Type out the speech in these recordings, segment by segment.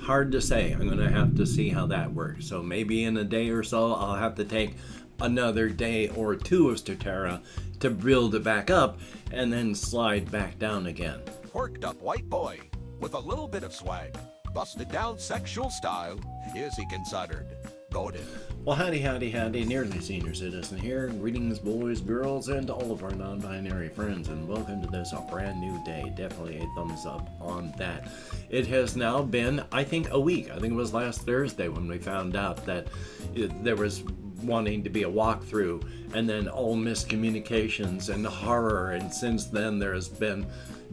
Hard to say. I'm going to have to see how that works. So maybe in a day or so, I'll have to take another day or two of Statera to build it back up and then slide back down again. Worked up white boy with a little bit of swag. Busted down sexual style. Is he considered goated? Well, howdy, howdy, howdy. Nearly Senior Citizen here. Greetings, boys, girls, and all of our non-binary friends, and welcome to this brand new day. Definitely a thumbs up on that. It has now been, I think, a week. I think it was last Thursday when we found out that there was wanting to be a walkthrough, and then all miscommunications and horror, and since then there has been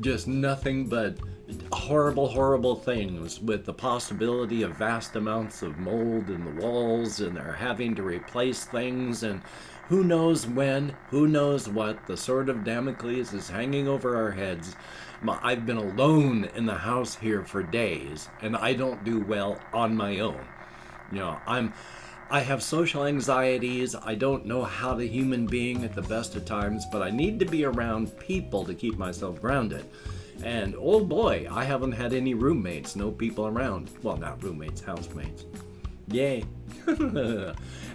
just nothing but horrible things, with the possibility of vast amounts of mold in the walls, and they're having to replace things, and who knows when, who knows what. The sword of Damocles is hanging over our heads. I've been alone in the house here for days, and I don't do well on my own. You know, I have social anxieties. I don't know how to human being at the best of times, but I need to be around people to keep myself grounded. And oh boy, I haven't had any roommates, no people around. Well, not roommates, housemates. Yay.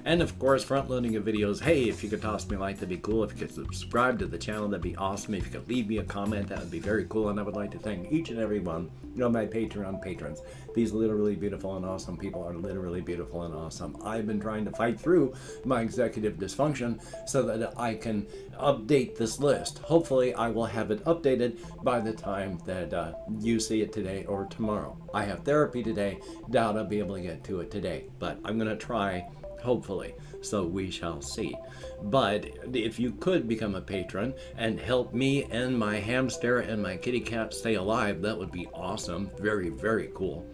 And of course, front-loading of videos. Hey, if you could toss me a like, that'd be cool. If you could subscribe to the channel, that'd be awesome. If you could leave me a comment, that would be very cool. And I would like to thank each and every one, my Patreon patrons. These literally beautiful and awesome people are literally beautiful and awesome. I've been trying to fight through my executive dysfunction so that I can update this list. Hopefully, I will have it updated by the time that you see it today or tomorrow. I have therapy today. Doubt I'll be able to get to it today, but I'm going to try. Hopefully, so we shall see. But if you could become a patron and help me and my hamster and my kitty cat stay alive, that would be awesome. Very, very cool.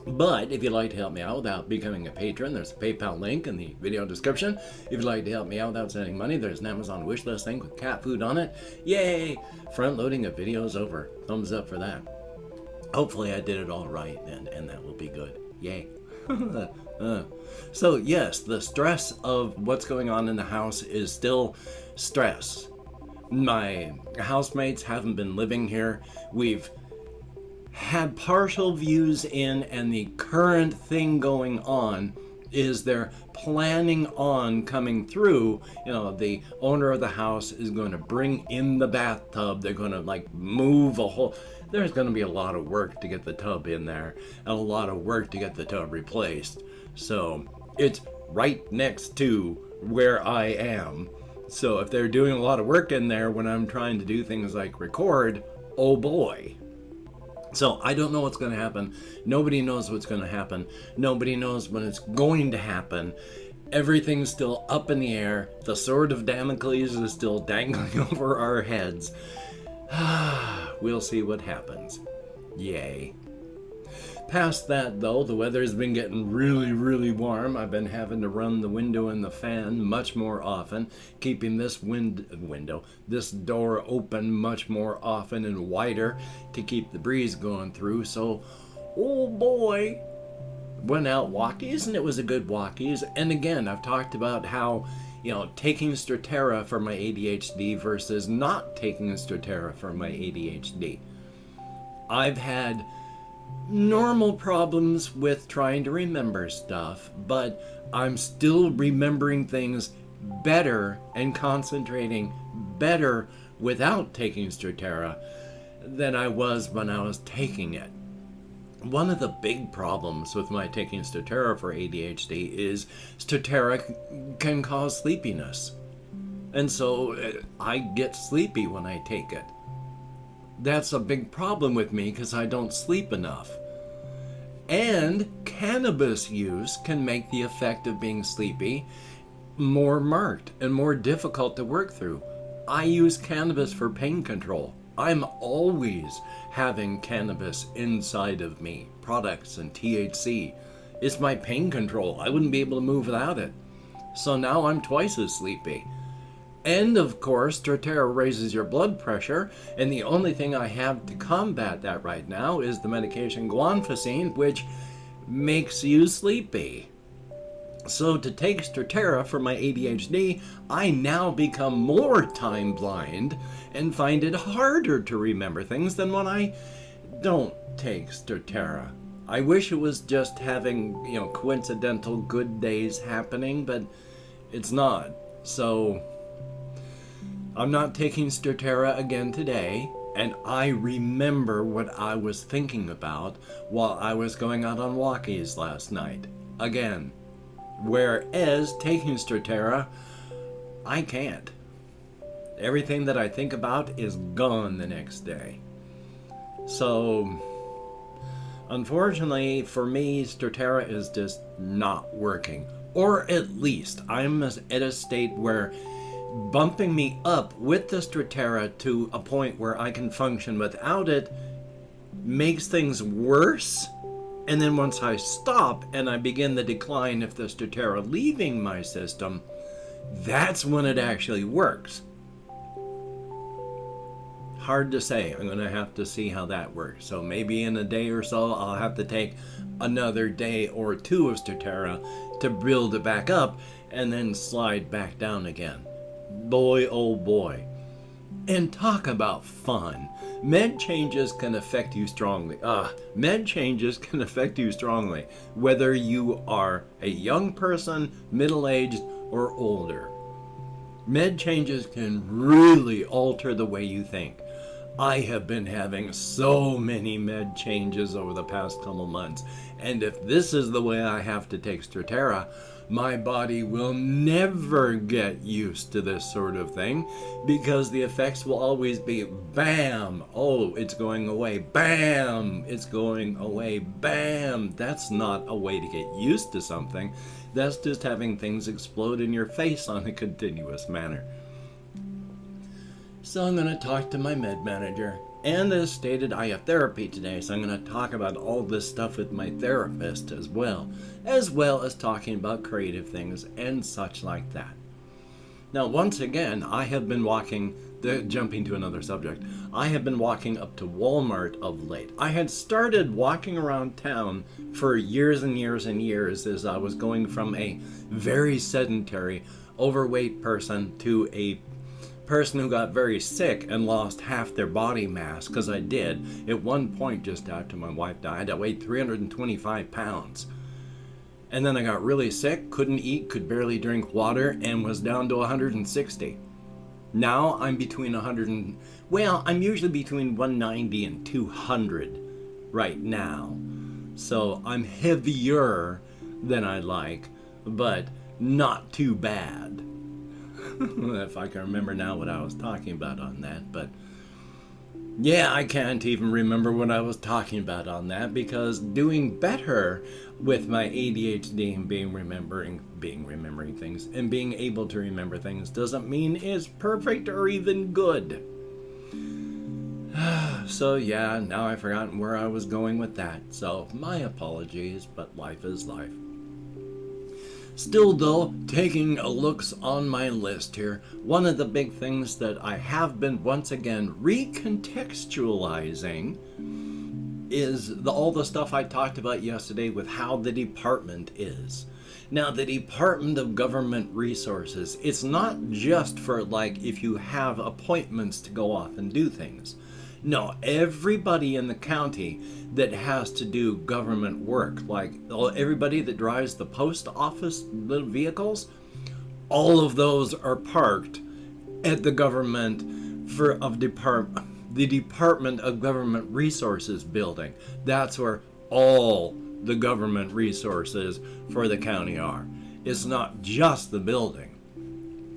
But if you'd like to help me out without becoming a patron, there's a PayPal link in the video description. If you'd like to help me out without sending money, there's an Amazon wishlist link with cat food on it. Yay! Front loading of videos over. Thumbs up for that. Hopefully I did it all right, and that will be good. Yay. So yes, the stress of what's going on in the house is still stress. My housemates haven't been living here. We've had partial views in, and the current thing going on is they're planning on coming through. You know, the owner of the house is going to bring in the bathtub. They're going to like move a whole... There's going to be a lot of work to get the tub in there, and a lot of work to get the tub replaced. So it's right next to where I am. So if they're doing a lot of work in there when I'm trying to do things like record, oh boy. So I don't know what's going to happen. Nobody knows what's going to happen. Nobody knows when it's going to happen. Everything's still up in the air. The sword of Damocles is still dangling over our heads. We'll see what happens. Yay. Past that, though, the weather's been getting really warm. I've been having to run the window and the fan much more often, keeping this this door open much more often and wider to keep the breeze going through. So, oh boy, went out walkies, and it was a good walkies. And again, I've talked about how, you know, taking Statera for my ADHD versus not taking Statera for my ADHD. I've had normal problems with trying to remember stuff, but I'm still remembering things better and concentrating better without taking Statera than I was when I was taking it. One of the big problems with my taking Statera for ADHD is Statera can cause sleepiness. And so I get sleepy when I take it. That's a big problem with me because I don't sleep enough. And cannabis use can make the effect of being sleepy more marked and more difficult to work through. I use cannabis for pain control. I'm always having cannabis inside of me, products and THC. It's my pain control. I wouldn't be able to move without it. So now I'm twice as sleepy. And of course, Statera raises your blood pressure, and the only thing I have to combat that right now is the medication guanfacine, which makes you sleepy. So to take Statera for my ADHD, I now become more time blind and find it harder to remember things than when I don't take Statera. I wish it was just having, coincidental good days happening, but it's not. So I'm not taking Strattera again today, and I remember what I was thinking about while I was going out on walkies last night. Again. Whereas taking Strattera, I can't. Everything that I think about is gone the next day. So, unfortunately for me, Strattera is just not working. Or at least I'm at a state where bumping me up with the Strattera to a point where I can function without it makes things worse. And then once I stop and I begin the decline of the Strattera leaving my system, that's when it actually works. Hard to say. I'm going to have to see how that works. So maybe in a day or so, I'll have to take another day or two of Strattera to build it back up and then slide back down again. Boy, oh boy. And talk about fun. Med changes can affect you strongly. Med changes can affect you strongly, whether you are a young person, middle-aged, or older. Med changes can really alter the way you think. I have been having so many med changes over the past couple months, and if this is the way I have to take Strattera, my body will never get used to this sort of thing, because the effects will always be bam, oh, it's going away, bam, it's going away, bam. That's not a way to get used to something. That's just having things explode in your face on a continuous manner. So I'm going to talk to my med manager. And as stated, I have therapy today, so I'm going to talk about all this stuff with my therapist as well as talking about creative things and such like that. Now, once again, I have been walking, jumping to another subject, I have been walking up to Walmart of late. I had started walking around town for years and years and years as I was going from a very sedentary, overweight person to a person who got very sick and lost half their body mass, because I did. At one point, just after my wife died, I weighed 325 pounds. And then I got really sick, couldn't eat, could barely drink water, and was down to 160. Now I'm between I'm usually between 190 and 200 right now. So I'm heavier than I like, but not too bad. If I can remember now what I was talking about on that, but yeah, I can't even remember what I was talking about on that, because doing better with my ADHD and remembering things and being able to remember things doesn't mean it's perfect or even good. So yeah, now I've forgotten where I was going with that, so my apologies, but life is life. Still though, taking a looks on my list here, one of the big things that I have been once again recontextualizing is all the stuff I talked about yesterday with how the department is. Now, the Department of Government Resources, it's not just for like if you have appointments to go off and do things. No, everybody in the county that has to do government work, like everybody that drives the post office little vehicles, all of those are parked at the the Department of Government Resources building. That's where all the government resources for the county are. It's not just the building.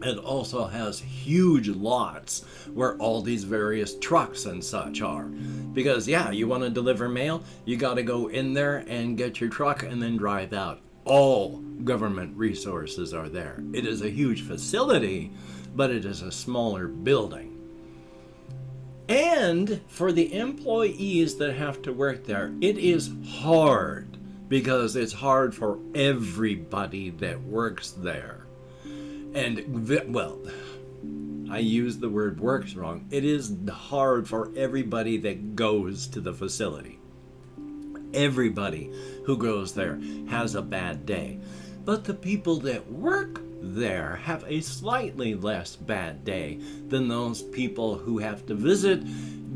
It also has huge lots where all these various trucks and such are. Because yeah, you want to deliver mail, you got to go in there and get your truck and then drive out. All government resources are there. It is a huge facility, but it is a smaller building. And for the employees that have to work there, it is hard, because it's hard for everybody that works there. And, well, I used the word works wrong. It is hard for everybody that goes to the facility. Everybody who goes there has a bad day. But the people that work there have a slightly less bad day than those people who have to visit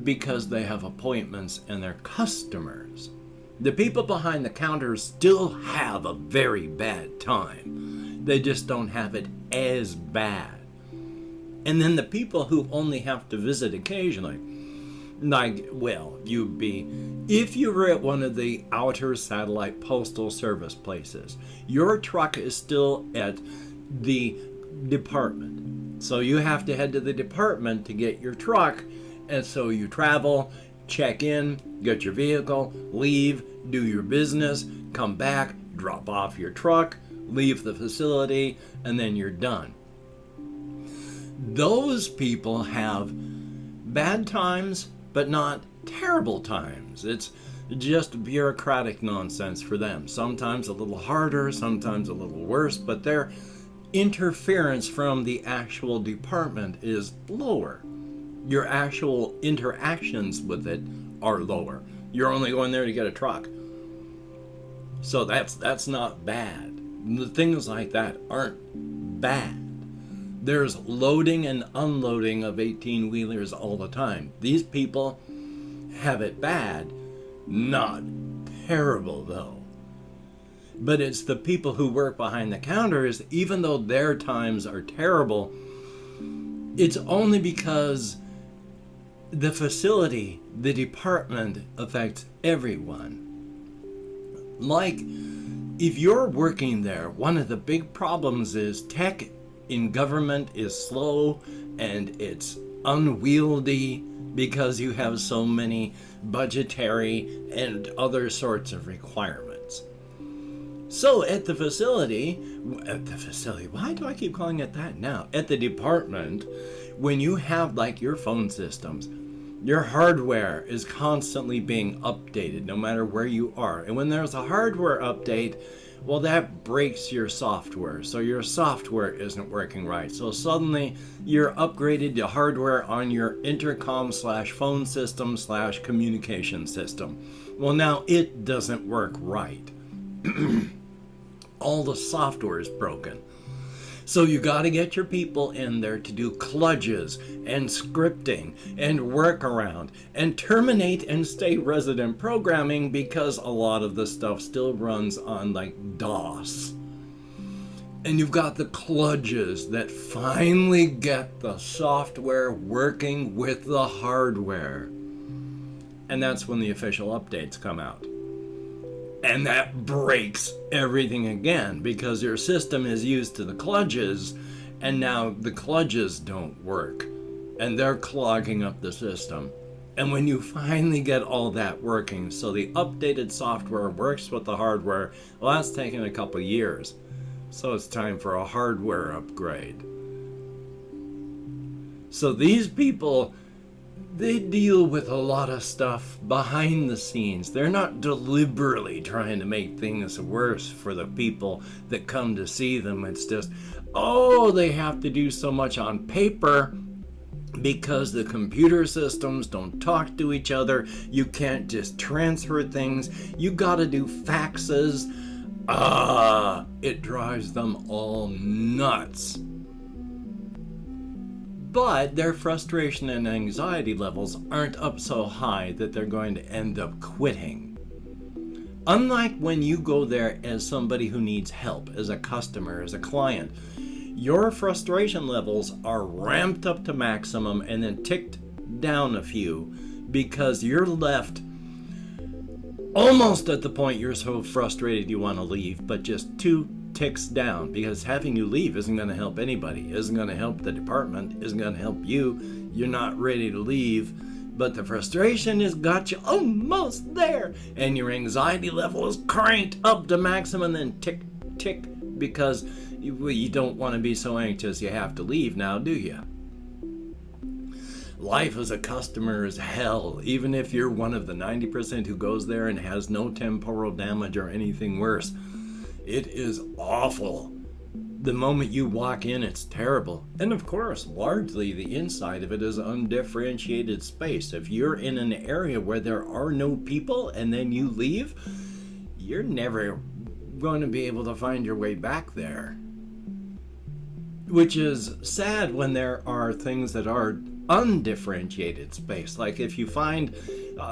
because they have appointments and they're customers. The people behind the counters still have a very bad time. They just don't have it as bad. And then the people who only have to visit occasionally, like, well, if you were at one of the outer satellite postal service places, your truck is still at the department. So you have to head to the department to get your truck. And so you travel, check in, get your vehicle, leave, do your business, come back, drop off your truck, leave the facility, and then you're done. Those people have bad times, but not terrible times. It's just bureaucratic nonsense for them. Sometimes a little harder, sometimes a little worse, but their interference from the actual department is lower. Your actual interactions with it are lower. You're only going there to get a truck. So that's not bad. The things like that aren't bad. There's loading and unloading of 18-wheelers all the time. These people have it bad, not terrible though. But it's the people who work behind the counters, even though their times are terrible, it's only because the facility, the department affects everyone. Like, if you're working there, one of the big problems is tech in government is slow and it's unwieldy because you have so many budgetary and other sorts of requirements. So at the facility, why do I keep calling it that now? At the department, when you have like your phone systems, your hardware is constantly being updated no matter where you are. And when there's a hardware update, well, that breaks your software. So your software isn't working right. So suddenly you're upgraded to hardware on your intercom/phone system/communication system. Well, now it doesn't work right. All the software is broken. So you got to get your people in there to do kludges and scripting and workaround and terminate and stay resident programming, because a lot of the stuff still runs on like DOS. And you've got the kludges that finally get the software working with the hardware. And that's when the official updates come out. And that breaks everything again, because your system is used to the kludges, and now the kludges don't work, and they're clogging up the system. And when you finally get all that working, so the updated software works with the hardware, well, that's taken a couple years. So it's time for a hardware upgrade. So these people, they deal with a lot of stuff behind the scenes. They're not deliberately trying to make things worse for the people that come to see them. It's just, they have to do so much on paper because the computer systems don't talk to each other. You can't just transfer things. You gotta do faxes. It drives them all nuts. But their frustration and anxiety levels aren't up so high that they're going to end up quitting. Unlike when you go there as somebody who needs help, as a customer, as a client, your frustration levels are ramped up to maximum and then ticked down a few, because you're left almost at the point you're so frustrated you want to leave, but just 2 ticks down, because having you leave isn't going to help anybody, isn't going to help the department, isn't going to help you. You're not ready to leave, but the frustration has got you almost there, and your anxiety level is cranked up to maximum, and then tick, because you don't want to be so anxious you have to leave now, do you? Life as a customer is hell, even if you're one of the 90% who goes there and has no temporal damage or anything worse. It is awful. The moment you walk in, it's terrible. And of course, largely the inside of it is undifferentiated space. If you're in an area where there are no people and then you leave, you're never going to be able to find your way back there. Which is sad when there are things that are undifferentiated space. Like if you find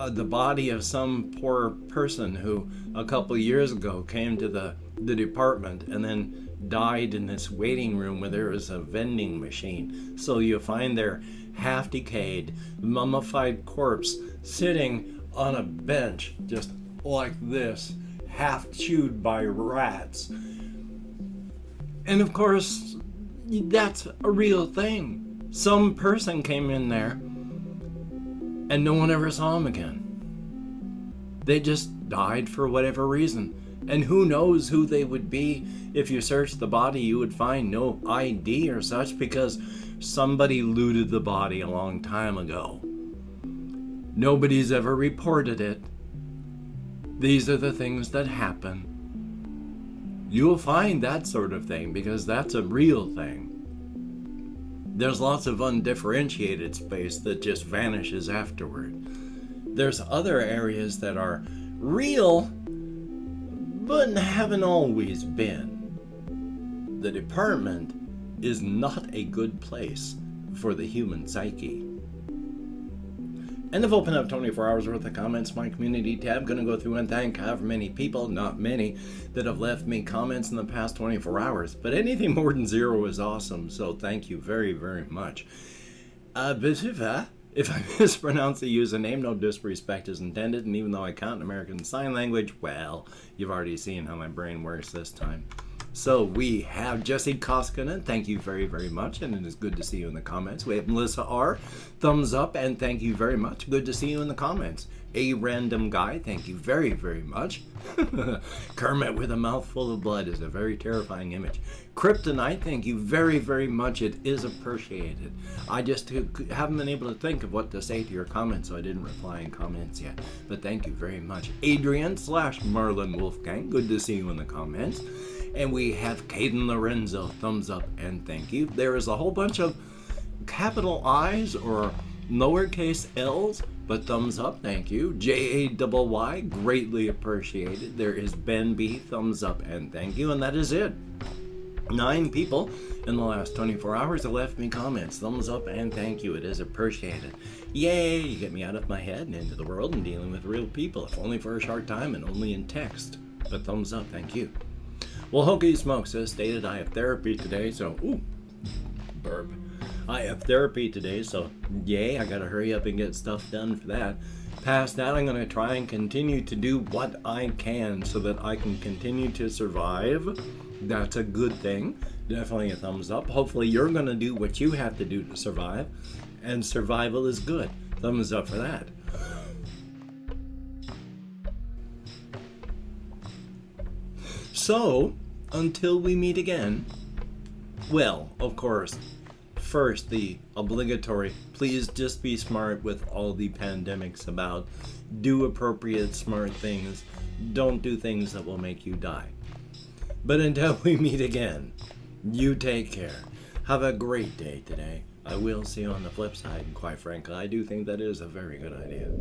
the body of some poor person who a couple years ago came to the department and then died in this waiting room where there was a vending machine. So you find their half decayed, mummified corpse sitting on a bench just like this, half chewed by rats. And of course, that's a real thing. Some person came in there and no one ever saw him again. They just died for whatever reason. And who knows who they would be. If you searched the body, you would find no ID or such because somebody looted the body a long time ago. Nobody's ever reported it. These are the things that happen. You'll find that sort of thing because that's a real thing. There's lots of undifferentiated space that just vanishes afterward. There's other areas that are real, but haven't always been. The department is not a good place for the human psyche. And I've opened up 24 hours worth of comments, my community tab. Gonna go through and thank however many people, not many, that have left me comments in the past 24 hours. But anything more than 0 is awesome, so thank you very, very much. If I mispronounce the username, no disrespect is intended, and even though I count in American Sign Language, well, you've already seen how my brain works this time. So we have Jesse Koskinen, thank you very, very much, and it is good to see you in the comments. We have Melissa R, thumbs up, and thank you very much. Good to see you in the comments. A Random Guy, thank you very, very much. Kermit with a mouthful of blood is a very terrifying image. Kryptonite, thank you very, very much. It is appreciated. I just haven't been able to think of what to say to your comments, so I didn't reply in comments yet. But thank you very much. Adrian / Marlon Wolfgang, good to see you in the comments. And we have Caden Lorenzo, thumbs up and thank you. There is a whole bunch of capital I's or lowercase L's, but thumbs up, thank you. JAYY, greatly appreciated. There is Ben B, thumbs up and thank you, and that is it. 9 people in the last 24 hours have left me comments. Thumbs up and thank you. It is appreciated. Yay, you get me out of my head and into the world and dealing with real people, if only for a short time and only in text. But thumbs up, thank you. Well, Hokey Smokes has stated I have therapy today, so, burp. I have therapy today, so yay, I gotta hurry up and get stuff done for that. Past that, I'm gonna try and continue to do what I can so that I can continue to survive. That's a good thing. Definitely a thumbs up. Hopefully you're gonna do what you have to do to survive, and survival is good. Thumbs up for that. So, until we meet again, well, of course, first the obligatory, please just be smart with all the pandemics about. Do appropriate smart things. Don't do things that will make you die. But until we meet again, you take care. Have a great day today. I will see you on the flip side, and quite frankly, I do think that is a very good idea.